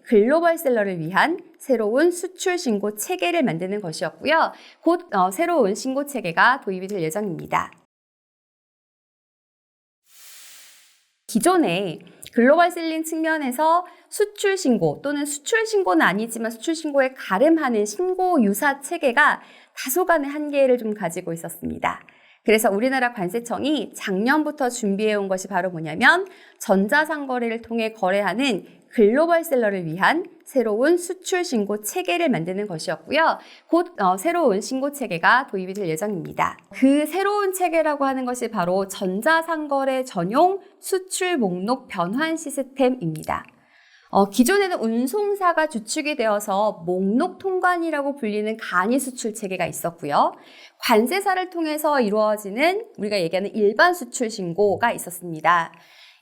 글로벌 셀러를 위한 새로운 수출 신고 체계를 만드는 것이었고요. 곧 새로운 신고 체계가 도입이 될 예정입니다. 기존에 글로벌 셀링 측면에서 수출 신고 또는 수출 신고는 아니지만 수출 신고에 가름하는 신고 유사 체계가 다소간의 한계를 좀 가지고 있었습니다. 그래서 우리나라 관세청이 작년부터 준비해온 것이 바로 뭐냐면 전자상거래를 통해 거래하는 글로벌 셀러를 위한 새로운 수출 신고 체계를 만드는 것이었고요. 곧 새로운 신고 체계가 도입이 될 예정입니다. 그 새로운 체계라고 하는 것이 바로 전자상거래 전용 수출 목록 변환 시스템입니다. 기존에는 운송사가 주축이 되어서 목록 통관이라고 불리는 간이 수출 체계가 있었고요. 관세사를 통해서 이루어지는 우리가 얘기하는 일반 수출 신고가 있었습니다.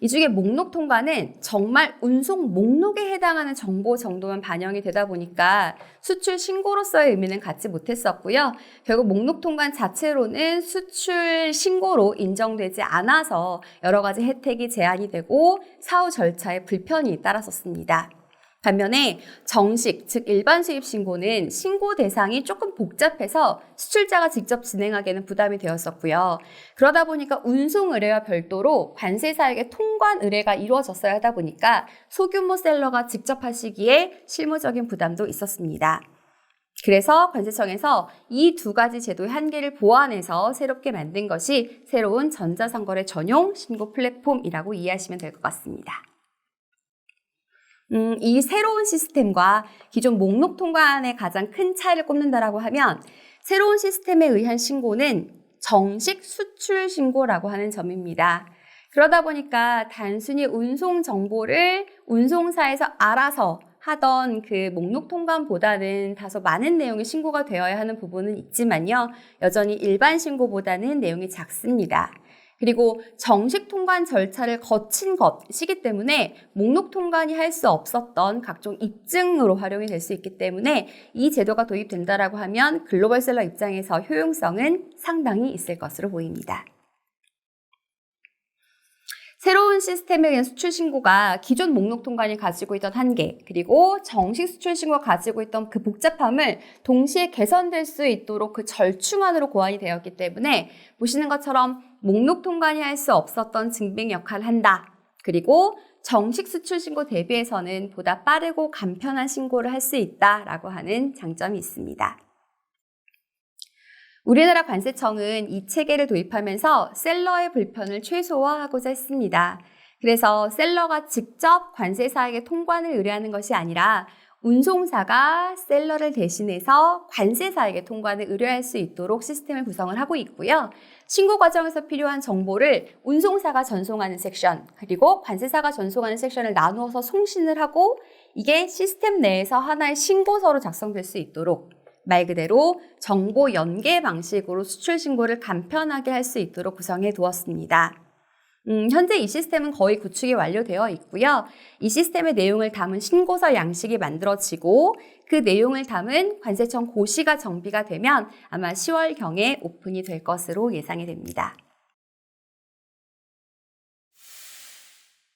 이 중에 목록 통관은 정말 운송 목록에 해당하는 정보 정도만 반영이 되다 보니까 수출 신고로서의 의미는 갖지 못했었고요. 결국 목록 통관 자체로는 수출 신고로 인정되지 않아서 여러 가지 혜택이 제한이 되고 사후 절차에 불편이 따랐었습니다. 반면에 정식, 즉 일반 수입 신고는 신고 대상이 조금 복잡해서 수출자가 직접 진행하기에는 부담이 되었었고요. 그러다 보니까 운송 의뢰와 별도로 관세사에게 통관 의뢰가 이루어졌어야 하다 보니까 소규모 셀러가 직접 하시기에 실무적인 부담도 있었습니다. 그래서 관세청에서 이 두 가지 제도의 한계를 보완해서 새롭게 만든 것이 새로운 전자상거래 전용 신고 플랫폼이라고 이해하시면 될 것 같습니다. 이 새로운 시스템과 기존 목록 통관의 가장 큰 차이를 꼽는다라고 하면 새로운 시스템에 의한 신고는 정식 수출 신고라고 하는 점입니다. 그러다 보니까 단순히 운송 정보를 운송사에서 알아서 하던 그 목록 통관보다는 다소 많은 내용의 신고가 되어야 하는 부분은 있지만요. 여전히 일반 신고보다는 내용이 작습니다. 그리고 정식 통관 절차를 거친 것이기 때문에 목록 통관이 할 수 없었던 각종 입증으로 활용이 될 수 있기 때문에 이 제도가 도입된다라고 하면 글로벌 셀러 입장에서 효용성은 상당히 있을 것으로 보입니다. 새로운 시스템에 의한 수출 신고가 기존 목록 통관이 가지고 있던 한계, 그리고 정식 수출 신고가 가지고 있던 그 복잡함을 동시에 개선될 수 있도록 그 절충안으로 고안이 되었기 때문에 보시는 것처럼 목록 통관이 할 수 없었던 증빙 역할을 한다. 그리고 정식 수출 신고 대비해서는 보다 빠르고 간편한 신고를 할 수 있다라고 하는 장점이 있습니다. 우리나라 관세청은 이 체계를 도입하면서 셀러의 불편을 최소화하고자 했습니다. 그래서 셀러가 직접 관세사에게 통관을 의뢰하는 것이 아니라 운송사가 셀러를 대신해서 관세사에게 통관을 의뢰할 수 있도록 시스템을 구성을 하고 있고요. 신고 과정에서 필요한 정보를 운송사가 전송하는 섹션, 그리고 관세사가 전송하는 섹션을 나누어서 송신을 하고 이게 시스템 내에서 하나의 신고서로 작성될 수 있도록 말 그대로 정보 연계 방식으로 수출 신고를 간편하게 할 수 있도록 구성해 두었습니다. 현재 이 시스템은 거의 구축이 완료되어 있고요. 이 시스템의 내용을 담은 신고서 양식이 만들어지고 그 내용을 담은 관세청 고시가 정비가 되면 아마 10월경에 오픈이 될 것으로 예상이 됩니다.